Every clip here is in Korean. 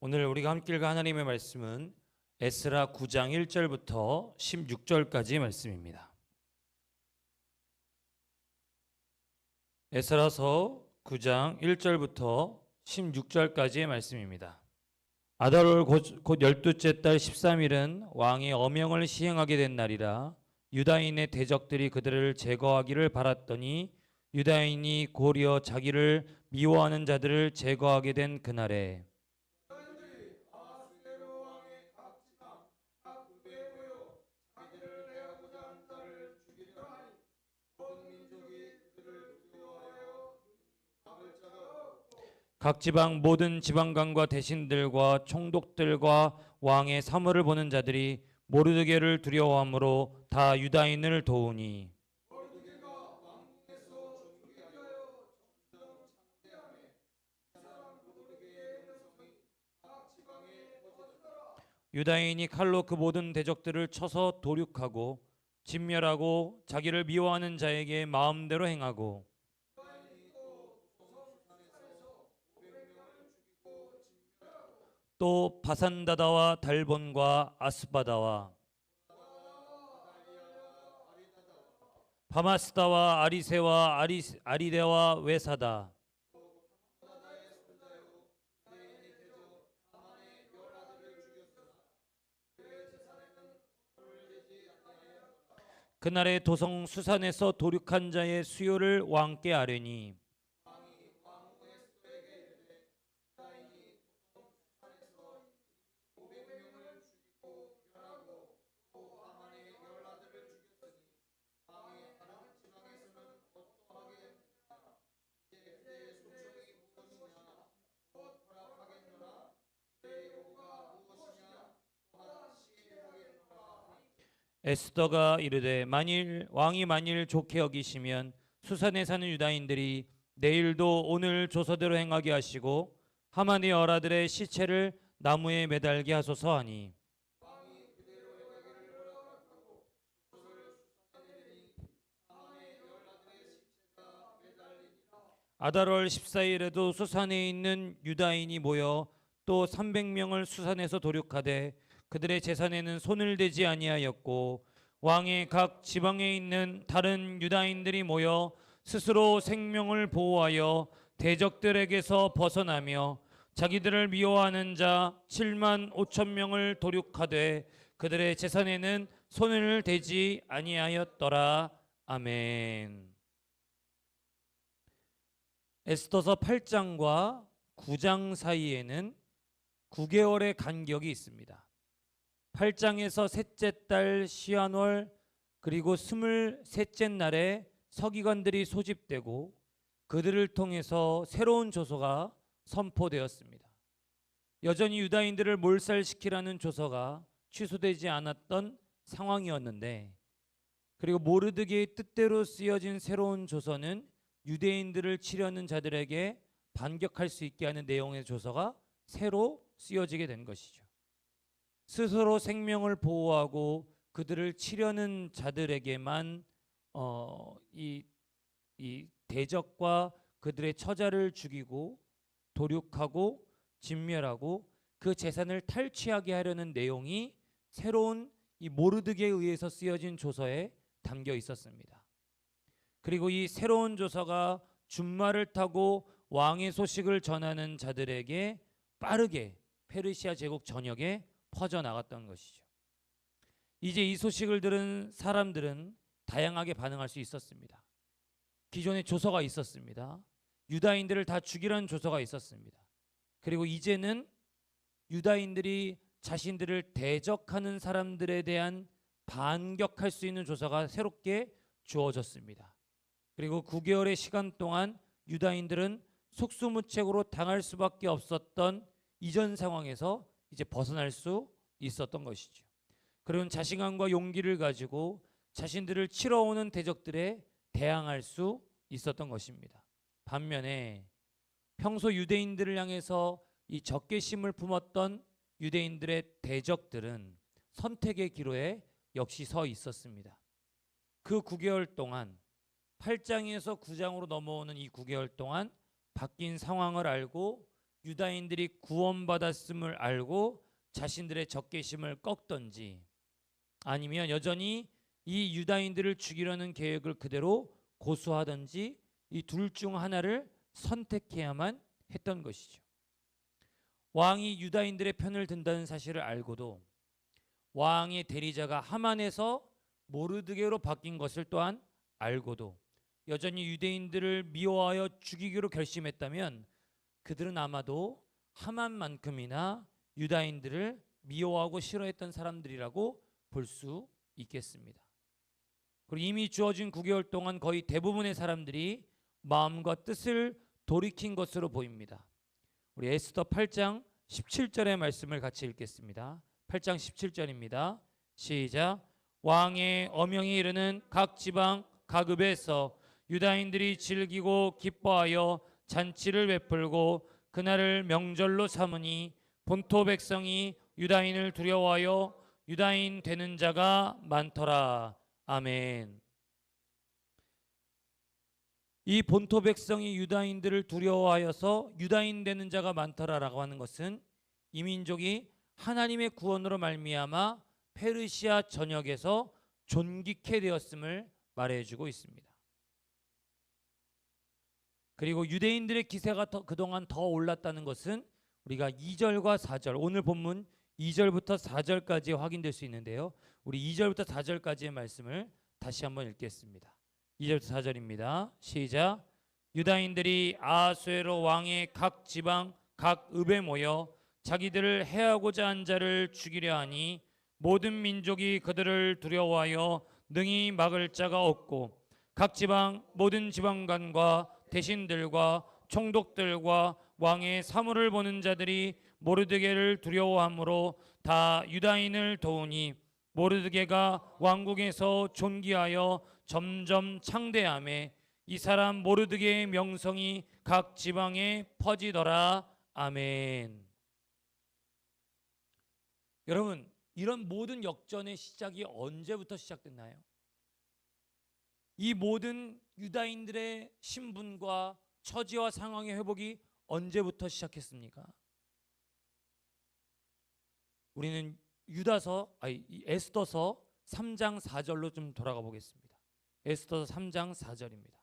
오늘 우리가 함께 읽을 하나님의 말씀은 에스라 9장 1절부터 16절까지의 말씀입니다. 에스라서 9장 1절부터 16절까지의 말씀입니다. 아달월 곧 12째 달 13일은 왕이 어명을 시행하게 된 날이라 유다인의 대적들이 그들을 제거하기를 바랐더니 유다인이 고려 자기를 미워하는 자들을 제거하게 된 그날에 각 지방 모든 지방관과 대신들과 총독들과 왕의 사물을 보는 자들이 모르드게를 두려워함으로 다 유다인을 도우니 유다인이 칼로 그 모든 대적들을 쳐서 도륙하고 진멸하고 자기를 미워하는 자에게 마음대로 행하고 또 바산다다와 달본과 아스바다와 바마스다와 아리세와 아리데와 외사다 그날의 도성 수산에서 도륙한 자의 수요를 왕께 아뢰니 에스더가 이르되 왕이 만일 좋게 여기시면 수산에 사는 유다인들이 내일도 오늘 조서대로 행하게 하시고 하만의 열아들의 시체를 나무에 매달게 하소서 하니 아달월 14일에도 수산에 있는 유다인이 모여 또 300명을 수산에서 도륙하되 그들의 재산에는 손을 대지 아니하였고 왕의 각 지방에 있는 다른 유다인들이 모여 스스로 생명을 보호하여 대적들에게서 벗어나며 자기들을 미워하는 자 7만 5천 명을 도륙하되 그들의 재산에는 손을 대지 아니하였더라. 아멘. 에스더서 8장과 9장 사이에는 9개월의 간격이 있습니다. 8장에서 셋째 달 시한월 그리고 23째 날에 서기관들이 소집되고 그들을 통해서 새로운 조서가 선포되었습니다. 여전히 유다인들을 몰살시키라는 조서가 취소되지 않았던 상황이었는데 그리고 모르드게의 뜻대로 쓰여진 새로운 조서는 유대인들을 치려는 자들에게 반격할 수 있게 하는 내용의 조서가 새로 쓰여지게 된 것이죠. 스스로 생명을 보호하고 그들을 치려는 자들에게만 이 대적과 그들의 처자를 죽이고 도륙하고 진멸하고 그 재산을 탈취하게 하려는 내용이 새로운 이 모르드게에 의해서 쓰여진 조서에 담겨 있었습니다. 그리고 이 새로운 조서가 준말을 타고 왕의 소식을 전하는 자들에게 빠르게 페르시아 제국 전역에 퍼져나갔던 것이죠. 이제 이 소식을 들은 사람들은 다양하게 반응할 수 있었습니다. 기존에 조서가 있었습니다. 유다인들을 다 죽이라는 조서가 있었습니다. 그리고 이제는 유다인들이 자신들을 대적하는 사람들에 대한 반격할 수 있는 조서가 새롭게 주어졌습니다. 그리고 9개월의 시간 동안 유다인들은 속수무책으로 당할 수밖에 없었던 이전 상황에서 이제 벗어날 수 있었던 것이죠. 그런 자신감과 용기를 가지고 자신들을 치러 오는 대적들에 대항할 수 있었던 것입니다. 반면에 평소 유대인들을 향해서 이 적개심을 품었던 유대인들의 대적들은 선택의 기로에 역시 서 있었습니다. 그 9개월 동안 8장에서 9장으로 넘어오는 이 9개월 동안 바뀐 상황을 알고 유다인들이 구원받았음을 알고 자신들의 적개심을 꺾던지, 아니면 여전히 이 유다인들을 죽이려는 계획을 그대로 고수하든지, 이 둘 중 하나를 선택해야만 했던 것이죠. 왕이 유다인들의 편을 든다는 사실을 알고도 왕의 대리자가 하만에서 모르드게로 바뀐 것을 또한 알고도 여전히 유대인들을 미워하여 죽이기로 결심했다면 그들은 아마도 하만만큼이나 유다인들을 미워하고 싫어했던 사람들이라고 볼 수 있겠습니다. 그리고 이미 주어진 9개월 동안 거의 대부분의 사람들이 마음과 뜻을 돌이킨 것으로 보입니다. 우리 에스더 8장 17절의 말씀을 같이 읽겠습니다. 8장 17절입니다. 시작. 왕의 어명이 이르는 각 지방 각읍에서 유다인들이 즐기고 기뻐하여 잔치를 베풀고 그날을 명절로 삼으니 본토 백성이 유다인을 두려워하여 유다인 되는 자가 많더라. 아멘. 이 본토 백성이 유다인들을 두려워하여서 유다인 되는 자가 많더라라고 하는 것은 이 민족이 하나님의 구원으로 말미암아 페르시아 전역에서 존귀케 되었음을 말해주고 있습니다. 그리고 유대인들의 기세가 그동안 더 올랐다는 것은 우리가 2절과 4절, 오늘 본문 2절부터 4절까지 확인될 수 있는데요. 우리 2절부터 4절까지의 말씀을 다시 한번 읽겠습니다. 2절부터 4절입니다. 시작. 유다인들이 아하수에로 왕의 각 지방 각 읍에 모여 자기들을 해하고자 한 자를 죽이려 하니 모든 민족이 그들을 두려워하여 능히 막을 자가 없고 각 지방 모든 지방관과 대신들과 총독들과 왕의 사물을 보는 자들이 모르드게를 두려워함으로 다 유다인을 도우니 모르드게가 왕궁에서 존귀하여 점점 창대하매 이 사람 모르드게의 명성이 각 지방에 퍼지더라. 아멘. 여러분, 이런 모든 역전의 시작이 언제부터 시작됐나요? 이 모든 유다인들의 신분과 처지와 상황의 회복이 언제부터 시작했습니까? 우리는 에스더서 3장 4절로 좀 돌아가 보겠습니다. 에스더서 3장 4절입니다.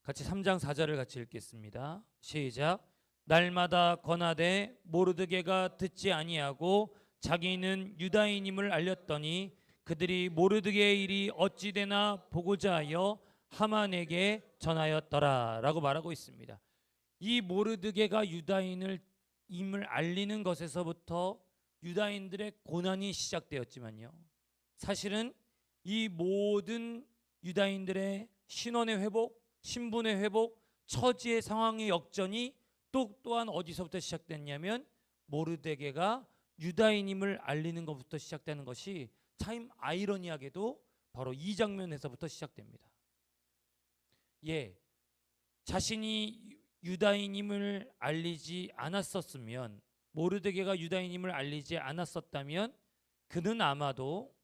같이 3장 4절을 같이 읽겠습니다. 시작. 날마다 권하되 모르드게가 듣지 아니하고 자기는 유다인임을 알렸더니 그들이 모르드게의 일이 어찌 되나 보고자 하여 하만에게 전하였더라 라고 말하고 있습니다. 이 모르드게가 유다인임을 알리는 것에서부터 유다인들의 고난이 시작되었지만요, 사실은 이 모든 유다인들의 신원의 회복, 신분의 회복, 처지의 상황의 역전이 또한 어디서부터 시작됐냐면 모르드게가 유다인임을 알리는 것부터 시작되는 것이 참 아이러니하게도 바로 이 장면에서부터 시작됩니다. 자신이 유다인임을 알리지 않았었으면, 모르드게가 유다인임을 알리지 않았었다면 그는 아마도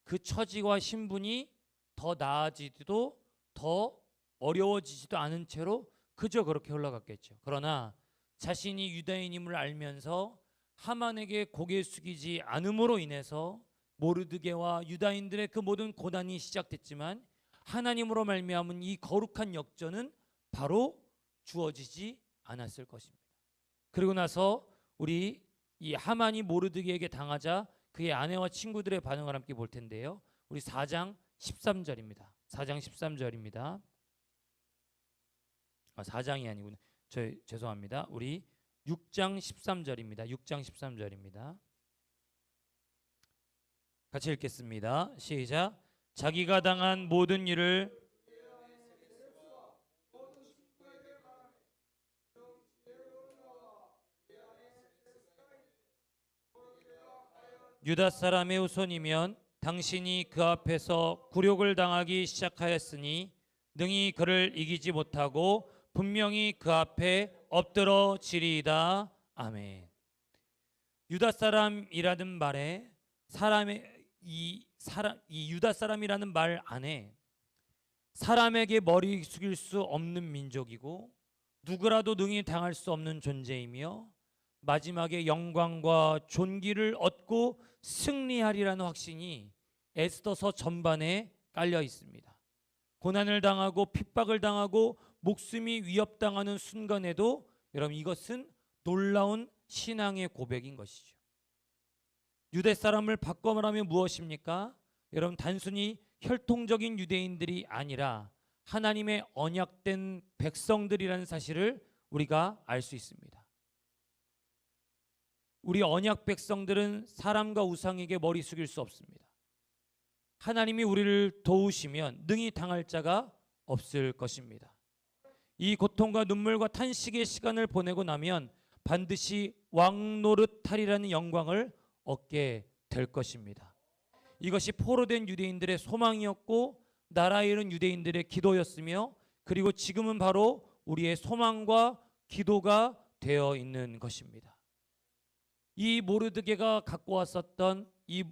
그 처지와 신분이 더 나아지지도 더 어려워지지도 않은 채로 그저 그렇게 흘러갔겠죠. 그러나 자신이 유다인임을 알면서 하만에게 고개 숙이지 않음으로 인해서 모르드게와 유다인들의 그 모든 고난이 시작됐지만 하나님으로 말미암은 이 거룩한 역전은 바로 주어지지 않았을 것입니다. 그리고 나서 우리 이 하만이 모르드게에게 당하자 그의 아내와 친구들의 반응을 함께 볼 텐데요. 우리 4장 13절입니다. 4장 13절입니다. 4장이 아니구나. 죄송합니다. 우리 6장 13절입니다. 6장 13절입니다. 같이 읽겠습니다. 시작. 자기가 당한 모든 일을 유다 사람의 후손이면 당신이 그 앞에서 굴욕을 당하기 시작하였으니 능히 그를 이기지 못하고 분명히 그 앞에 엎드러지리이다. 아멘. 유다 사람이라는 말에 이 유다 사람이라는 말 안에 사람에게 머리 숙일 수 없는 민족이고 누구라도 능히 당할 수 없는 존재이며 마지막에 영광과 존귀를 얻고 승리하리라는 확신이 에스더서 전반에 깔려 있습니다. 고난을 당하고 핍박을 당하고 목숨이 위협당하는 순간에도 여러분 이것은 놀라운 신앙의 고백인 것이죠. 유대 사람을 바꿔 말하면 무엇입니까? 여러분 단순히 혈통적인 유대인들이 아니라 하나님의 언약된 백성들이라는 사실을 우리가 알 수 있습니다. 우리 언약 백성들은 사람과 우상에게 머리 숙일 수 없습니다. 하나님이 우리를 도우시면 능히 당할 자가 없을 것입니다. 이 고통과 눈물과 탄식의 시간을 보내고 나면 반드시 왕노릇하리라는 영광을 얻게 될 것입니다. 이것이 포로된 유대인들의 소망이었고 나라에 이른 유대인들의 기도였으며 그리고 지금은 바로 우리의 소망과 기도가 되어 있는 것입니다. 이 모르드게가 갖고 왔었던 이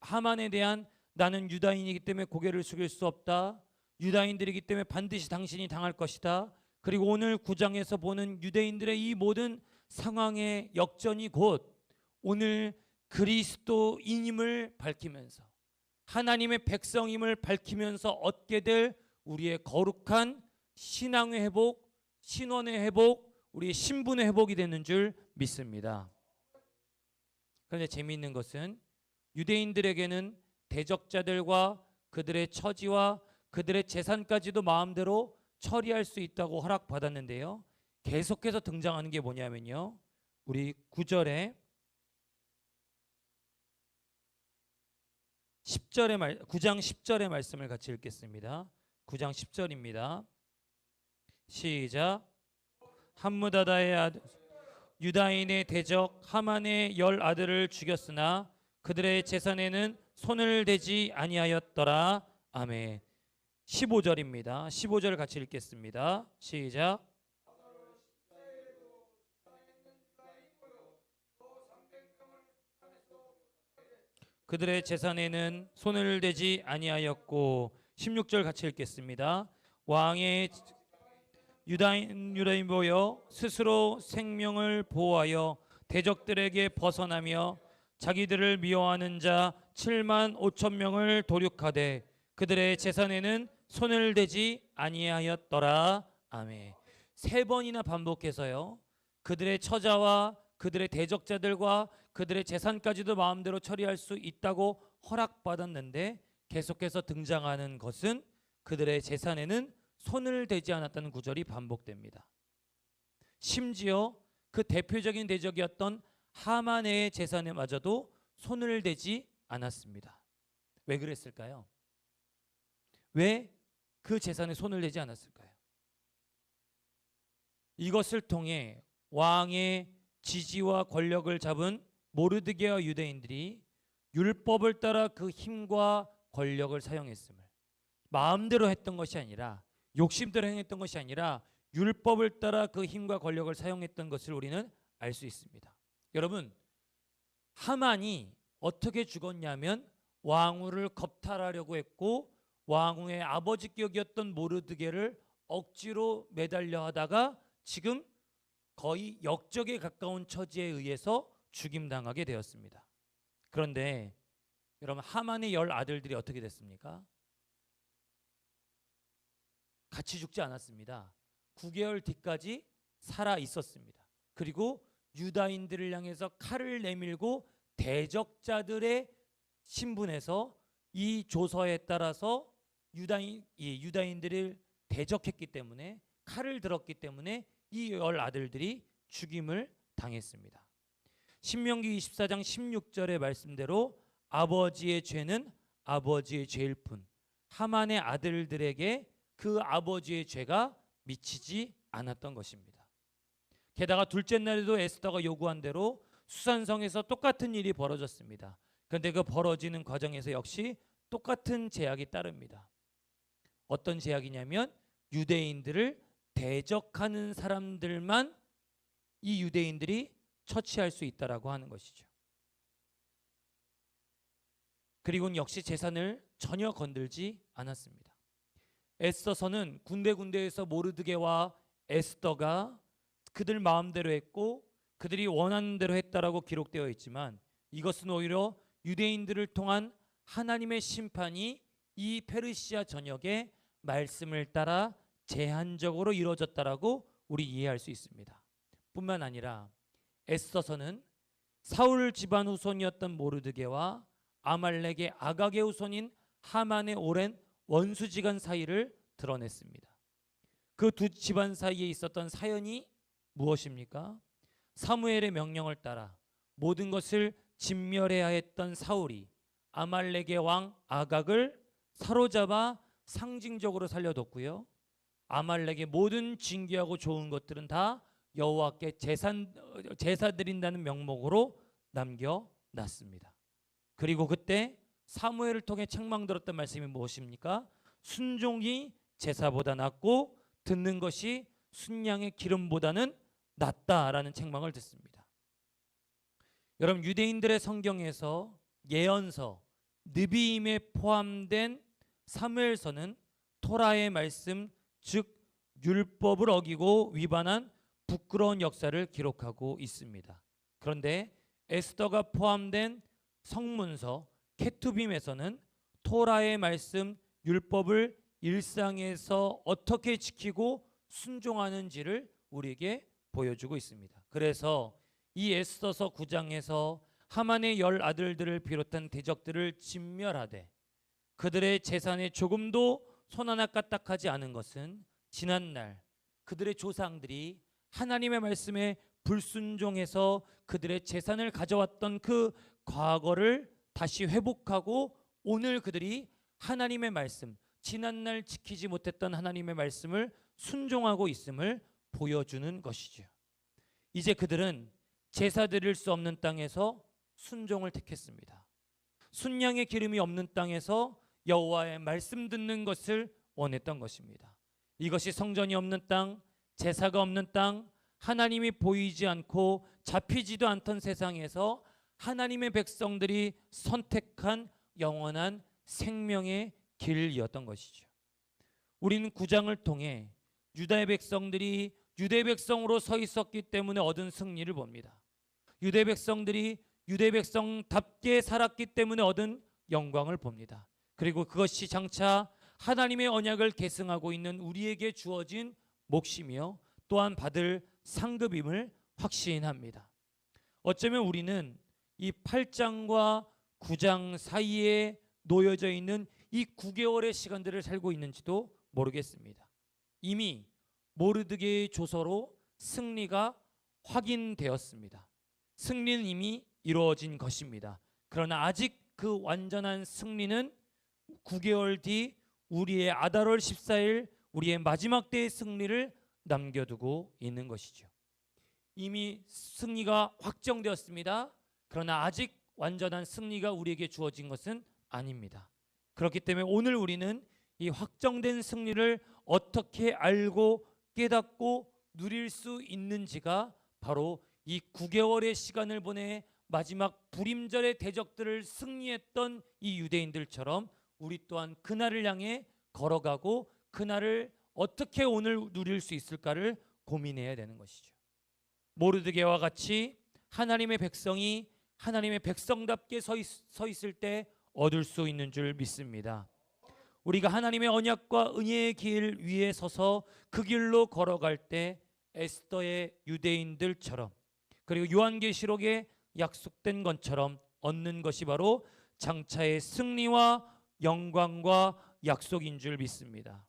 하만에 대한 나는 유다인이기 때문에 고개를 숙일 수 없다. 유다인들이기 때문에 반드시 당신이 당할 것이다. 그리고 오늘 9장에서 보는 유대인들의 이 모든 상황의 역전이 곧 오늘 그리스도인임을 밝히면서 하나님의 백성임을 밝히면서 얻게 될 우리의 거룩한 신앙의 회복, 신원의 회복, 우리의 신분의 회복이 되는 줄 믿습니다. 그런데 재미있는 것은 유대인들에게는 대적자들과 그들의 처지와 그들의 재산까지도 마음대로 처리할 수 있다고 허락받았는데요. 계속해서 등장하는 게 뭐냐면요. 우리 9장 10절의 말씀을 같이 읽겠습니다. 9장 10절입니다. 시작. 함무다다의 아들 유다인의 대적 하만의 10 아들을 죽였으나 그들의 재산에는 손을 대지 아니하였더라. 아멘. 15절입니다. 15절 같이 읽겠습니다. 시작. 그들의 재산에는 손을 대지 아니하였고 16절 같이 읽겠습니다. 왕의 유다인 모여 스스로 생명을 보호하여 대적들에게 벗어나며 자기들을 미워하는 자 7만 5천 명을 도륙하되 그들의 재산에는 손을 대지 아니하였더라. 아멘. 3번이나 반복해서요. 그들의 처자와 그들의 대적자들과 그들의 재산까지도 마음대로 처리할 수 있다고 허락받았는데 계속해서 등장하는 것은 그들의 재산에는 손을 대지 않았다는 구절이 반복됩니다. 심지어 그 대표적인 대적이었던 하만의 재산에마저도 손을 대지 않았습니다. 왜 그랬을까요? 왜 그 재산에 손을 대지 않았을까요? 이것을 통해 왕의 지지와 권력을 잡은 모르드게와 유대인들이 율법을 따라 그 힘과 권력을 사용했음을 마음대로 했던 것이 아니라 욕심대로 행했던 것이 아니라 율법을 따라 그 힘과 권력을 사용했던 것을 우리는 알 수 있습니다. 여러분, 하만이 어떻게 죽었냐면 왕후를 겁탈하려고 했고 왕후의 아버지 격이었던 모르드게를 억지로 매달려 하다가 지금 거의 역적에 가까운 처지에 의해서 죽임당하게 되었습니다. 그런데 여러분 하만의 10 아들들이 어떻게 됐습니까? 같이 죽지 않았습니다. 9개월 뒤까지 살아 있었습니다. 그리고 유다인들을 향해서 칼을 내밀고 대적자들의 신분에서 이 조서에 따라서 유다인들을 대적했기 때문에 칼을 들었기 때문에 이 10 아들들이 죽임을 당했습니다. 신명기 24장 16절의 말씀대로 아버지의 죄는 아버지의 죄일 뿐 하만의 아들들에게 그 아버지의 죄가 미치지 않았던 것입니다. 게다가 둘째 날에도 에스더가 요구한 대로 수산성에서 똑같은 일이 벌어졌습니다. 그런데 그 벌어지는 과정에서 역시 똑같은 제약이 따릅니다. 어떤 제약이냐면 유대인들을 대적하는 사람들만 이 유대인들이 처치할 수 있다라고 하는 것이죠. 그리고는 역시 재산을 전혀 건들지 않았습니다. 애써서는 군데군데에서 모르드게와 에스더가 그들 마음대로 했고 그들이 원하는 대로 했다라고 기록되어 있지만, 이것은 오히려 유대인들을 통한 하나님의 심판이 이 페르시아 전역의 말씀을 따라 제한적으로 이루어졌다라고 우리 이해할 수 있습니다. 뿐만 아니라 에스더서는 사울 집안 후손이었던 모르드게와 아말렉의 아각의 후손인 하만의 오랜 원수지간 사이를 드러냈습니다. 그 두 집안 사이에 있었던 사연이 무엇입니까? 사무엘의 명령을 따라 모든 것을 진멸해야 했던 사울이 아말렉의 왕 아각을 사로잡아 상징적으로 살려뒀고요. 아말렉의 모든 진귀하고 좋은 것들은 다 여호와께 제사 드린다는 명목으로 남겨놨습니다. 그리고 그때 사무엘을 통해 책망들었던 말씀이 무엇입니까? 순종이 제사보다 낫고 듣는 것이 순양의 기름보다는 낫다라는 책망을 듣습니다. 여러분, 유대인들의 성경에서 예언서, 느비임에 포함된 사무엘서는 토라의 말씀, 즉 율법을 어기고 위반한 부끄러운 역사를 기록하고 있습니다. 그런데 에스더가 포함된 성문서 케투빔에서는 토라의 말씀, 율법을 일상에서 어떻게 지키고 순종하는지를 우리에게 보여주고 있습니다. 그래서 이 에스더서 9장에서 하만의 10 아들들을 비롯한 대적들을 진멸하되 그들의 재산에 조금도 손 하나 까딱하지 않은 것은 지난날 그들의 조상들이 하나님의 말씀에 불순종해서 그들의 재산을 가져왔던 그 과거를 다시 회복하고 오늘 그들이 하나님의 말씀, 지난날 지키지 못했던 하나님의 말씀을 순종하고 있음을 보여주는 것이죠. 이제 그들은 제사 드릴 수 없는 땅에서 순종을 택했습니다. 순양의 기름이 없는 땅에서 여호와의 말씀 듣는 것을 원했던 것입니다. 이것이 성전이 없는 땅, 제사가 없는 땅, 하나님이 보이지 않고 잡히지도 않던 세상에서 하나님의 백성들이 선택한 영원한 생명의 길이었던 것이죠. 우리는 9장을 통해 유다의 백성들이 유대 백성으로 서 있었기 때문에 얻은 승리를 봅니다. 유대 백성들이 유대 백성답게 살았기 때문에 얻은 영광을 봅니다. 그리고 그것이 장차 하나님의 언약을 계승하고 있는 우리에게 주어진 몫이며 또한 받을 상급임을 확신합니다. 어쩌면 우리는 이 8장과 9장 사이에 놓여져 있는 이 9개월의 시간들을 살고 있는지도 모르겠습니다. 이미 모르드게의 조서로 승리가 확인되었습니다. 승리는 이미 이루어진 것입니다. 그러나 아직 그 완전한 승리는 9개월 뒤 우리의 아달월 14일 우리의 마지막 때의 승리를 남겨두고 있는 것이죠. 이미 승리가 확정되었습니다. 그러나 아직 완전한 승리가 우리에게 주어진 것은 아닙니다. 그렇기 때문에 오늘 우리는 이 확정된 승리를 어떻게 알고 깨닫고 누릴 수 있는지가 바로 이 9개월의 시간을 보내 마지막 불임절의 대적들을 승리했던 이 유대인들처럼 우리 또한 그날을 향해 걸어가고 그날을 어떻게 오늘 누릴 수 있을까를 고민해야 되는 것이죠. 모르드게와 같이 하나님의 백성이 하나님의 백성답게 서 있을 때 얻을 수 있는 줄 믿습니다. 우리가 하나님의 언약과 은혜의 길 위에 서서 그 길로 걸어갈 때 에스더의 유대인들처럼 그리고 요한계시록에 약속된 것처럼 얻는 것이 바로 장차의 승리와 영광과 약속인 줄 믿습니다.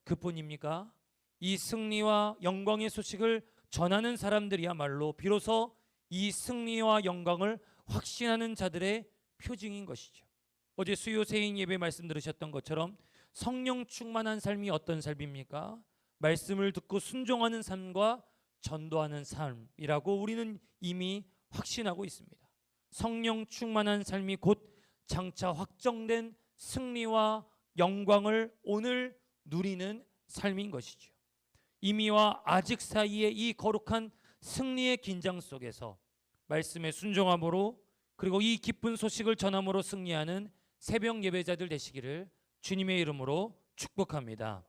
그뿐입니까? 이 승리와 영광의 소식을 전하는 사람들이야말로 비로소 이 승리와 영광을 확신하는 자들의 표징인 것이죠. 어제 수요 세인 예배 말씀 들으셨던 것처럼 성령 충만한 삶이 어떤 삶입니까? 말씀을 듣고 순종하는 삶과 전도하는 삶이라고 우리는 이미 확신하고 있습니다. 성령 충만한 삶이 곧 장차 확정된 승리와 영광을 오늘 누리는 삶인 것이죠. 이미와 아직 사이의 이 거룩한 승리의 긴장 속에서 말씀에 순종함으로 그리고 이 기쁜 소식을 전함으로 승리하는 새벽 예배자들 되시기를 주님의 이름으로 축복합니다.